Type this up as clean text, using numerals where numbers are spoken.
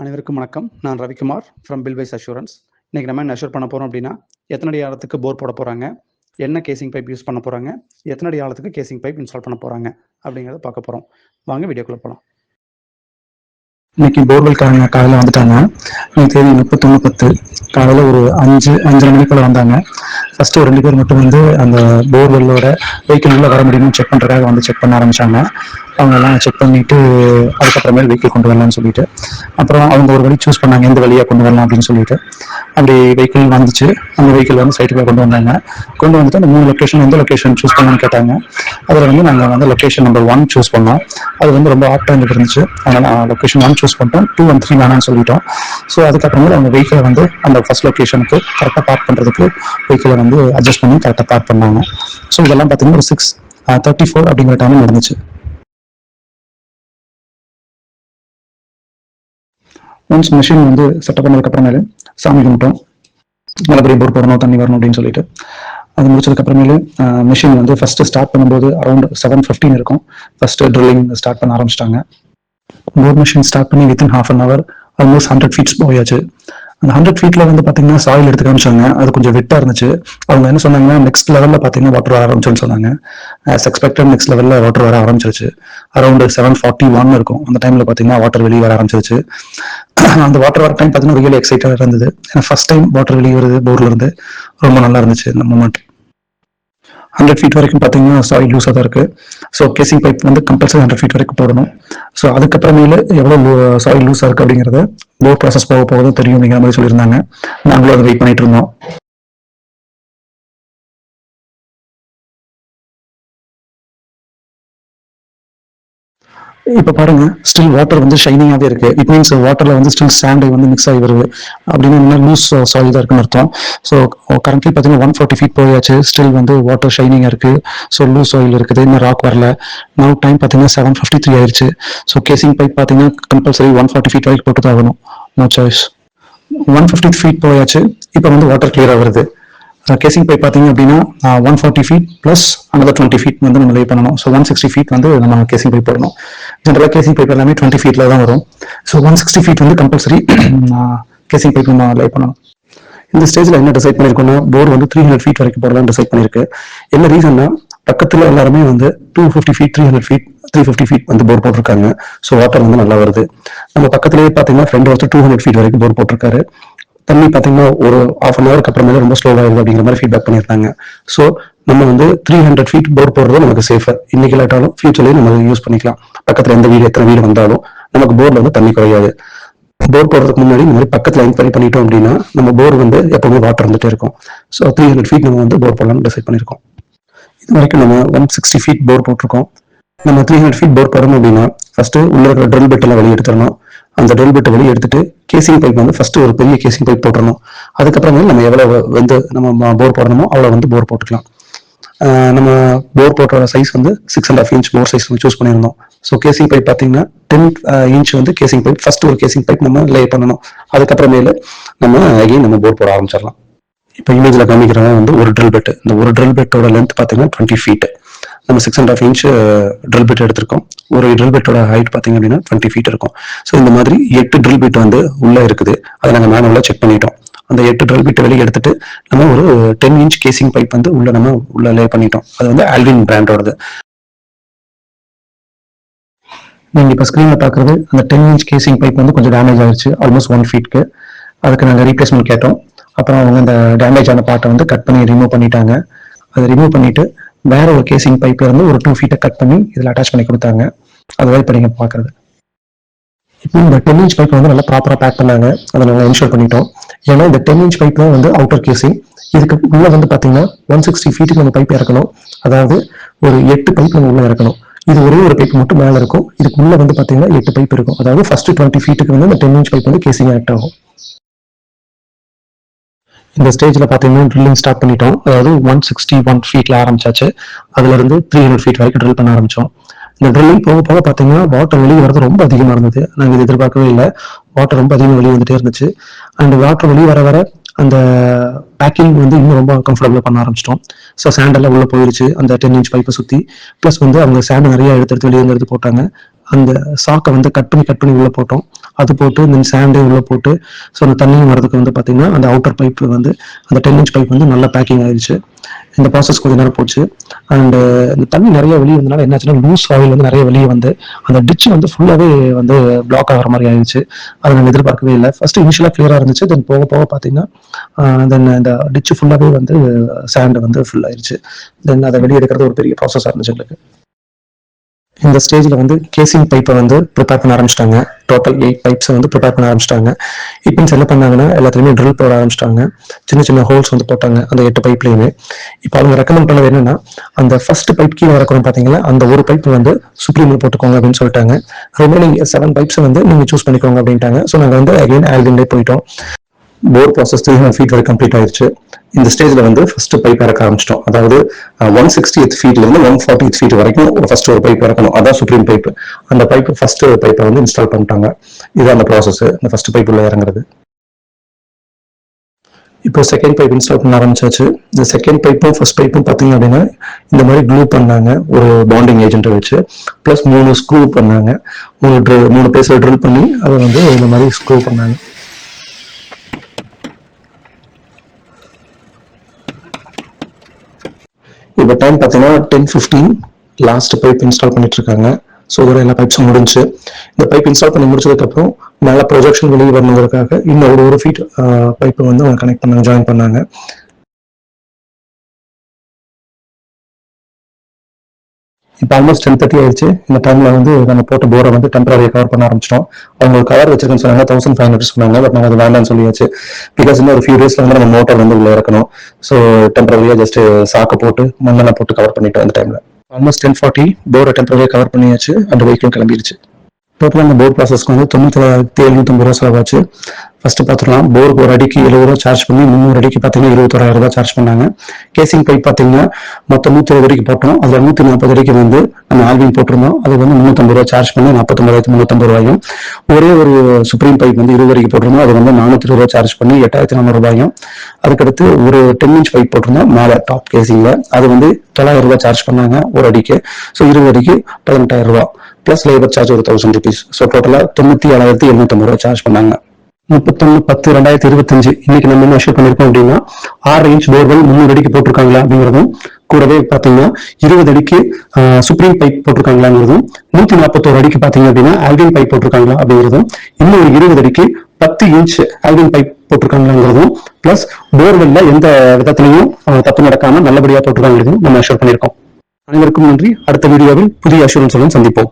அனைவருக்கும் வணக்கம். நான் ரவிக்குமார் ஃப்ரம் பில்வைஸ் அஷூரன்ஸ். இன்றைக்கி நம்ம என்ன அஷூர் பண்ண போகிறோம் அப்படின்னா, எத்தனை அடி ஆழத்துக்கு போர் போட போகிறாங்க, என்ன கேசிங் பைப் யூஸ் பண்ண போகிறாங்க, எத்தனை அடி ஆழத்துக்கு கேசிங் பைப் இன்ஸ்டால் பண்ண போகிறாங்க அப்படிங்கிறத பார்க்க போகிறோம். வாங்க வீடியோக்குள்ளே போகலாம். இன்னைக்கு போர்வெல்காரங்க காலையில் வந்துட்டாங்க. இன்னைக்கு தேதி 31/10 காலையில் ஒரு 5:30 மணிக்குள்ள வந்தாங்க. ஃபர்ஸ்ட் ஒரு 2 பேர் மட்டும் வந்து அந்த போர்வெல்லோட வெஹிக்கிள் உள்ள வர முடியும்னு செக் பண்ணுறதுக்காக வந்து செக் பண்ண ஆரம்பிச்சாங்க. அவங்க எல்லாம் செக் பண்ணிட்டு அதுக்கப்புறமேல் வெஹிக்கிள் கொண்டு வரலாம்னு சொல்லிட்டு அப்புறம் அவங்க ஒரு வழி சூஸ் பண்ணாங்க, எந்த வழியாக கொண்டு வரலாம் அப்படின்னு சொல்லிட்டு. அப்படி வெஹிக்கிள் வந்துச்சு. அந்த வெஹிக்கிள் வந்து சைட்டுக்குள்ள கொண்டு வந்தாங்க. கொண்டு வந்துட்டு அந்த 3 லொக்கேஷன் எந்த லொக்கேஷன் சூஸ் பண்ணலாம்னு கேட்டாங்க. அதில் வந்து நாங்கள் வந்து லொக்கேஷன் நம்பர் 1 சூஸ் பண்ணோம். அது வந்து ரொம்ப ஆப்டாக எங்களுக்கு இருந்துச்சு. அதனால் லொக்கேஷன் 1 சூஸ் பண்ணிட்டோம். 2 and 3 வேணாம்னு சொல்லிட்டோம். ஸோ அதுக்கப்புறமேல அவங்க வெஹிக்கிளை வந்து அந்த ஃபர்ஸ்ட் லொக்கேஷனுக்கு கரெக்டாக பார்க் பண்ணுறதுக்கு வெஹிக்கிளை வந்து அட்ஜஸ்ட் பண்ணி கரெக்டாக பார்க் பண்ணாங்க. ஸோ இதெல்லாம் பார்த்தீங்கன்னா ஒரு 6:34 அப்படிங்கிற டைம் நடந்துச்சு. ஒன்ஸ் மிஷின் வந்து செட்டப் பண்ணதுக்கு அப்புறமேலு சாமி கும்பிட்டோம். நல்லபடியாக போர் போடணும், தண்ணி வரணும் அப்படின்னு சொல்லிட்டு அது முடிச்சதுக்கு அப்புறமேலு மிஷின் வந்து ஃபர்ஸ்ட் ஸ்டார்ட் பண்ணும்போது அரௌண்ட் 7:15 இருக்கும். ஃபர்ஸ்ட் ட்ரில்லிங் ஸ்டார்ட் பண்ண ஆரம்பிச்சிட்டாங்க. போர் மிஷின் ஸ்டார்ட் பண்ணி within ½ an hour almost 100 feet போயாச்சு. அந்த 100 feetல வந்து பாத்தீங்கன்னா சாயில் எடுத்து காமிச்சாங்க. அது கொஞ்சம் வெட்டா இருந்துச்சு. அவங்க என்ன சொன்னாங்கன்னா, நெக்ஸ்ட் லெவல்ல பாத்தீங்கன்னா வாட்டர் வர ஆரம்பிச்சுன்னு சொன்னாங்க. ஆஸ் எக்ஸ்பெக்டட் நெக்ஸ்ட் லெவல்ல வாட்டர் வர ஆரம்பிச்சிருச்சு. அரௌண்ட் 7:41 இருக்கும். அந்த டைம்ல பாத்தீங்கன்னா வாட்டர் வெளியே வர ஆரம்பிச்சிருச்சு. அந்த வாட்டர் வர டைம் பாத்தீங்கன்னா ரியல் எக்ஸைட்டடா இருந்தது. ஏன்னா ஃபர்ஸ்ட் டைம் வாட்டர் வெளியே வருது போர்ல இருந்து. ரொம்ப நல்லா இருந்துச்சு இந்த மூமெண்ட். 100 feet வரைக்கும் பார்த்தீங்கன்னா சாயில் லூஸாக தான் இருக்கு. ஸோ கேசிங் பைப் வந்து கம்பல்சரி 100 feet வரைக்கும் போடணும். ஸோ அதுக்கப்புறமேல எவ்வளோ சாயில் லூஸாக இருக்கு அப்படிங்கிறத போர் ப்ராசஸ் போக போக தெரியும் அப்படிங்கிற மாதிரி சொல்லியிருந்தாங்க. நாங்களும் அதை வெயிட் பண்ணிட்டு இருந்தோம். இப்ப பாருங்க, ஸ்டில் வாட்டர் வந்து ஷைனிங்காவே இருக்கு. இட் மீன்ஸ் வாட்டர்ல வந்து ஸ்டில் சாண்ட் வந்து மிக்ஸ் ஆகி வருது. அப்படின்னு லூஸ் சாயில் தான் இருக்குன்னு அர்த்தம். ஸோ கரண்ட்லி பார்த்தீங்கன்னா 140 feet போயாச்சு. ஸ்டில் வந்து வாட்டர் ஷைனிங்கா இருக்கு. ஸோ லூஸ் சாயில் இருக்குது. இன்னும் ராக் வரல. நவ் டைம் பார்த்தீங்கன்னா 7:53 ஆயிடுச்சு. ஸோ கேசிங் பைப் பார்த்தீங்கன்னா கம்பல்சரி 140 feet வரைக்கும் போட்டு தான் ஆகணும். No choice. 150 feet போயாச்சு. இப்போ வந்து வாட்டர் கிளியரா வருது. கேசிங் பைப் பார்த்தீங்க அப்படின்னா 140 feet ப்ளஸ் another 20 feet வந்து நம்ம லே பண்ணணும். ஸோ 160 feet வந்து நம்ம கேசிங் பைப் போடணும். ஜென்ரலாக கேசிங் பைப் எல்லாமே 20 feetல தான் வரும். ஸோ 160 feet வந்து கம்பல்சரி கேசிங் பைப் நம்ம லே பண்ணணும். இந்த ஸ்டேஜில் என்ன டிசைட் பண்ணியிருக்கோம்னா, போர் வந்து 300 feet வரைக்கும் போடலாம் டிசைட் பண்ணியிருக்கு. என்ன ரீசன்னா, பக்கத்தில் எல்லாருமே வந்து 250 feet 300 feet 350 feet வந்து போர் போட்டிருக்காங்க. ஸோ வாட்டர் வந்து நல்லா வருது. நம்ம பக்கத்துலேயே பார்த்தீங்கன்னா ஃப்ரெண்ட் ஒருத்தர் 200 feet வரைக்கும் போர் போட்டிருக்காரு. தண்ணி பார்த்தீங்கன்னா ஒரு ½ an hour அப்புறமேல ரொம்ப ஸ்லோவாகுது அப்படிங்கிற மாதிரி ஃபீட்பேக் பண்ணியிருந்தாங்க. ஸோ நம்ம வந்து 300 feet போர் போடுறது நமக்கு சேஃபர். இன்னைக்கு இல்லாட்டாலும் ஃபியூச்சர்லேயும் நம்ம யூஸ் பண்ணிக்கலாம். பக்கத்தில் எந்த வீடு எத்தனை வீடு வந்தாலும் நமக்கு போர்ல வந்து தண்ணி குறையாது. போர் போடுறதுக்கு முன்னாடி இந்த மாதிரி பக்கத்தில் என்கொயரி பண்ணிட்டோம் அப்படின்னா நம்ம போர் வந்து எப்பவுமே வாட்டர் வந்துட்டே இருக்கும். ஸோ 300 feet நம்ம வந்து போர் போடலாம்னு டிசைட் பண்ணியிருக்கோம். இது வரைக்கும் நம்ம 160 feet போர் போட்டிருக்கோம். நம்ம 300 feet போர் போடணும் அப்படின்னா ஃபர்ஸ்ட் உள்ள இருக்கிற ட்ரில் பிட் எல்லாம் வெளியே எடுத்துடணும். அந்த ட்ரில் பிட்டை வெளியே எடுத்துட்டு கேசிங் பைப் வந்து ஃபர்ஸ்ட் ஒரு பெரிய கேசிங் பைப் போட்டுறணும். அதுக்கப்புறமே நம்ம எவ்வளவு வந்து நம்ம போர் போடணுமோ அவ்வளோ வந்து போர் போட்டுக்கலாம். நம்ம போர் போட்டோட சைஸ் வந்து 6.5 inch போர் சைஸ் சூஸ் பண்ணியிருந்தோம். ஸோ கேசிங் பைப் பார்த்தீங்கன்னா 10 inch வந்து கேசிங் பைப் ஃபர்ஸ்ட் ஒரு கேசிங் பைப் நம்ம லே பண்ணணும். அதுக்கப்புறமேல நம்ம அகைன் நம்ம போர் போட ஆரம்பிச்சிடலாம். இப்போ இமேஜ்ல காமிக்கிறவங்க வந்து ஒரு ட்ரில் பெட். இந்த ஒரு ட்ரில் பெட்டோட லென்த் பார்த்தீங்கன்னா 20 feet. நம்ம 6.5 inch ட்ரில் பிட் எடுத்திருக்கோம். ஒரு ட்ரில் பிட்டோட ஹைட் பார்த்தீங்க அப்படின்னா 20 feet இருக்கும். ஸோ இந்த மாதிரி 8 ட்ரில் பிட் வந்து உள்ள இருக்குது. அதை நாங்கள் மேனுவலாக செக் பண்ணிட்டோம். அந்த 8 ட்ரில் பிட் வெளியே எடுத்துட்டு நம்ம ஒரு 10 inch கேசிங் பைப் வந்து நம்ம உள்ள லே பண்ணிட்டோம். அது வந்து ஆல்வின் பிராண்டோடது. நீங்க இப்ப ஸ்கிரீன்ல பாக்குறது அந்த 10 inch கேசிங் பைப் வந்து கொஞ்சம் டேமேஜ் ஆயிடுச்சு. Almost 1 feet. அதுக்கு நாங்கள் ரீப்ளேஸ்மெண்ட் கேட்டோம். அப்புறம் அவங்க அந்த டேமேஜ் ஆன பார்ட்டை வந்து கட் பண்ணி ரிமூவ் பண்ணிட்டாங்க. அதை ரிமூவ் பண்ணிட்டு வேற ஒரு கேசிங் பைப்ல இருந்து ஒரு 2 feet கட் பண்ணி இதில் அட்டாச் பண்ணி கொடுத்தாங்க. அதுதான் இப்போ நீங்க பாக்குறது. இப்போ இந்த 10 inch பைப் வந்து நல்லா ப்ராப்பரா பேக் பண்ணாங்க. அதை நாங்கள் இன்ஷூர் பண்ணிட்டோம். ஏன்னா இந்த 10 inch பைப் தான் வந்து அவுட்டர் கேசிங். இதுக்கு உள்ள வந்து பாத்தீங்கன்னா 160 feet நம்ம பைப் இறக்கணும். அதாவது ஒரு 8 பைப் நம்ம உள்ள இறக்கணும். இது ஒரே ஒரு பைப் மட்டும் மேல இருக்கும். இதுக்கு உள்ள வந்து பாத்தீங்கன்னா 8 பைப் இருக்கும். அதாவது ஃபர்ஸ்ட் 20 feet வந்து இந்த 10 inch பைப் வந்து கேசிங் ஆக்ட் ஆகும். இந்த ஸ்டேஜ்ல பாத்தீங்கன்னா ட்ரில்லிங் ஸ்டார்ட் பண்ணிட்டோம். அதாவது 161 feetல ஆரம்பிச்சாச்சு. அதுல இருந்து 300 feet வரைக்கும் ட்ரில் பண்ண ஆரம்பிச்சோம். இந்த ட்ரில்லிங் போக போக பாத்தீங்கன்னா வாட்டர் வெளியே வரது ரொம்ப அதிகமா இருந்தது. நாங்க இது எதிர்பார்க்கவே இல்லை. வாட்டர் ரொம்ப அதிகமாக வெளியே வந்துட்டே இருந்துச்சு. அந்த வாட்டர் வெளியே வர வர அந்த பேக்கிங் வந்து இன்னும் ரொம்ப கம்ஃபர்டபுளாக பண்ண ஆரம்பிச்சிட்டோம். ஸோ சாண்டெல்லாம் உள்ள போயிருச்சு அந்த 10 inch பைப்பை சுற்றி. ப்ளஸ் வந்து அவங்க சாண்ட் நிறைய எடுத்து வெளியே எடுத்து போட்டாங்க. அந்த சாக்கை வந்து கட் பண்ணி உள்ள போட்டோம். அது போட்டு தென் சாண்டே உள்ள போட்டு ஸோ அந்த தண்ணியும் வரதுக்கு வந்து பார்த்தீங்கன்னா அந்த அவுட்டர் பைப் வந்து அந்த 10 inch பைப் வந்து நல்லா பேக்கிங் ஆயிடுச்சு. இந்த ப்ராசஸ் கொஞ்ச நேரம் போச்சு. அண்ட் இந்த தண்ணி நிறைய வெளியே வந்தனால என்னாச்சுன்னா லூஸ் ஆயில் வந்து நிறைய வெளியே வந்து அந்த டிச் வந்து ஃபுல்லாகவே வந்து பிளாக் ஆகிற மாதிரி ஆயிடுச்சு. அதை நாங்கள் எதிர்பார்க்கவே இல்லை. ஃபர்ஸ்ட் இனிஷியலாக கிளியராக இருந்துச்சு. தென் போக போக பார்த்தீங்கன்னா தென் இந்த டிச் ஃபுல்லாகவே வந்து சாண்ட் வந்து ஃபுல் ஆயிடுச்சு. தென் அதை வெளியே எடுக்கிறது ஒரு பெரிய ப்ராசஸாக இருந்துச்சு எங்களுக்கு. இந்த ஸ்டேஜில் வந்து கேசிங் பைப்பை வந்து ப்ரிப்பேர் பண்ண ஆரம்பிச்சிட்டாங்க. டோட்டல் 8 பைப்ஸை வந்து ப்ரிப்பேர் பண்ண ஆரம்பிச்சிட்டாங்க. இப்போ என்ன பண்ணாங்கன்னா எல்லாத்துலேயுமே ட்ரில் போட ஆரம்பிச்சிட்டாங்க. சின்ன சின்ன ஹோல்ஸ் வந்து போட்டாங்க அந்த 8 பைப்லையுமே. இப்போ அவங்க ரெக்கமெண்ட் பண்ணது என்னன்னா அந்த ஃபர்ஸ்ட் பைப் கீழே வரக்கணும் பார்த்தீங்கன்னா அந்த ஒரு பைப் வந்து சுப்ரீமில் போட்டுக்கோங்க அப்படின்னு சொல்லிட்டாங்க. ரிமைனிங் 7 பைப்ஸை வந்து நீங்கள் சூஸ் பண்ணிக்கோங்க அப்படின்ட்டாங்க. ஸோ நாங்கள் வந்து அகைன் ஆல்வின்லே போயிட்டோம். போர் ப்ராசஸ் 300 feet வரை கம்ப்ளீட் ஆயிடுச்சு. இந்த ஸ்டேஜ்ல வந்து ஃபர்ஸ்ட் பைப் இறக்க ஆரம்பிச்சிட்டோம். அதாவது 160th feetல இருந்து 140th feet வரைக்கும் ஃபர்ஸ்ட் ஒரு பைப் இறக்கணும். அதான் சுப்ரீம் பைப். அந்த பைப் ஃபர்ஸ்ட் பைப்பை வந்து இன்ஸ்டால் பண்ணிட்டாங்க. இதுதான் அந்த ப்ராசஸ். இந்த ஃபர்ஸ்ட் பைப் உள்ள இறங்குறது. இப்போ செகண்ட் பைப் இன்ஸ்டால் பண்ண ஆரம்பிச்சாச்சு. இந்த செகண்ட் பைப்பும் ஃபர்ஸ்ட் பைப்பும் பார்த்தீங்க அப்படின்னா இந்த மாதிரி க்ளூ பண்ணாங்க ஒரு பாண்டிங் ஏஜென்ட்டை வச்சு. பிளஸ் 3 ஸ்க்ரூ பண்ணாங்க. 3 பிளேஸ்ல ட்ரில் பண்ணி அதை வந்து இந்த மாதிரி ஸ்க்ரூ பண்ணாங்க. இப்போ டைம் பார்த்தீங்கன்னா 10:15 லாஸ்ட் பைப் இன்ஸ்டால் பண்ணிட்டு இருக்காங்க. ஸோ இதோட எல்லா பைப்ஸும் முடிஞ்சு. இந்த பைப் இன்ஸ்டால் பண்ணி முடிச்சதுக்கப்புறம் மேலே ப்ரொஜெக்ஷன் வெளியே வரணுங்கிறதுக்காக இன்னும் ஒரு ஃபீட் பைப்பை வந்து அவங்க கனெக்ட் பண்ணாங்க, ஜாயின் பண்ணாங்க. இப்போ ஆல்மோஸ்ட் 10:30 ஆயிடுச்சு. இந்த டைம்ல வந்து நம்ம போட்ட போரை வந்து டெம்பரரியாக கவர் பண்ண ஆரம்பிச்சிட்டோம். அவங்க கவர் வச்சிருக்கேன்னு சொன்னாங்க 1500 சொன்னாங்க. பட் நாங்கள் அது வேண்டாம்னு சொல்லியாச்சு. பிகாஸ் இன்னும் ஒரு ஃபியூ டேஸ்ல வந்து நம்ம மோட்டார் வந்து உள்ள இறக்கணும். ஸோ டெம்பரரியா ஜஸ்ட் சாக்கை போட்டு மண்ணெல்லாம் போட்டு கவர் பண்ணிட்டோம். அந்த டைம்ல ஆல்மோஸ்ட் 10:40 போரை டெம்பரரியா கவர் பண்ணியாச்சு. அந்த வெஹிக்கிள் கிளம்பிடுச்சு. டோட்டலாக அந்த போர் ப்ராசஸ்க்கு வந்து 97,750 ரூபா செலவாச்சு. ஃபர்ஸ்ட் பார்த்துக்கலாம். போருக்கு ஒரு அடிக்கு 70 ரூபா சார்ஜ் பண்ணி 300 அடிக்கு பார்த்தீங்கன்னா 21,000 ரூபாய் சார்ஜ் பண்ணாங்க. கேசிங் பைப் பார்த்தீங்கன்னா மொத்தம் 120 அடிக்கு போட்டோம். அதில் 140 அடிக்கு வந்து நம்ம ஆல்வின் போட்டிருந்தோம். அது வந்து 350 ரூபா சார்ஜ் பண்ணி 49,350 ரூபாயும். ஒரே ஒரு சுப்ரீம் பைப் வந்து 20 அடிக்கு போட்டிருந்தோம். அது வந்து 420 ரூபா சார்ஜ் பண்ணி 8,400 ரூபாயும். அதுக்கடுத்து ஒரு 10 inch பைப் போட்டிருந்தோம் மேலே டாப் கேசிங்ல. அது வந்து 900 ரூபாய் சார்ஜ் பண்ணாங்க ஒரு அடிக்கு. ஸோ 20 அடிக்கு 18,000 ரூபாய் பிளஸ் லேபர் சார்ஜ் ஒரு 1000 rupees. ஸோ டோட்டலா 97,850 ரூபாய் சார்ஜ் பண்ணாங்க. 31/10/2025 இன்னைக்கு நம்ம என்ன மெஷர் பண்ணிருக்கோம் அப்படின்னா 6 inch போர்வெல் 300 அடிக்கு போட்டிருக்காங்களா அப்படிங்கிறதும், கூடவே பாத்தீங்கன்னா 20 அடிக்கு சுப்ரீம் பைப் போட்டிருக்காங்களாங்கிறதும், 141 அடிக்கு பாத்தீங்க அப்படின்னா ஆல்வின் பைப் போட்டிருக்காங்களா அப்படிங்கிறதும், இன்னும் 20 அடிக்கு 10 inch ஆல்வின் பைப் போட்டிருக்காங்கிறதும், பிளஸ் போர்வெல்ல எந்த விதத்திலையும் தப்பு நடக்காம நல்லபடியா போட்டிருக்காங்கிறதும் நம்ம மெஷர் பண்ணிருக்கோம். அனைவருக்கும் நன்றி. அடுத்த வீடியோவில் புதிய அஷூரன்ஸுடன் சந்திப்போம்.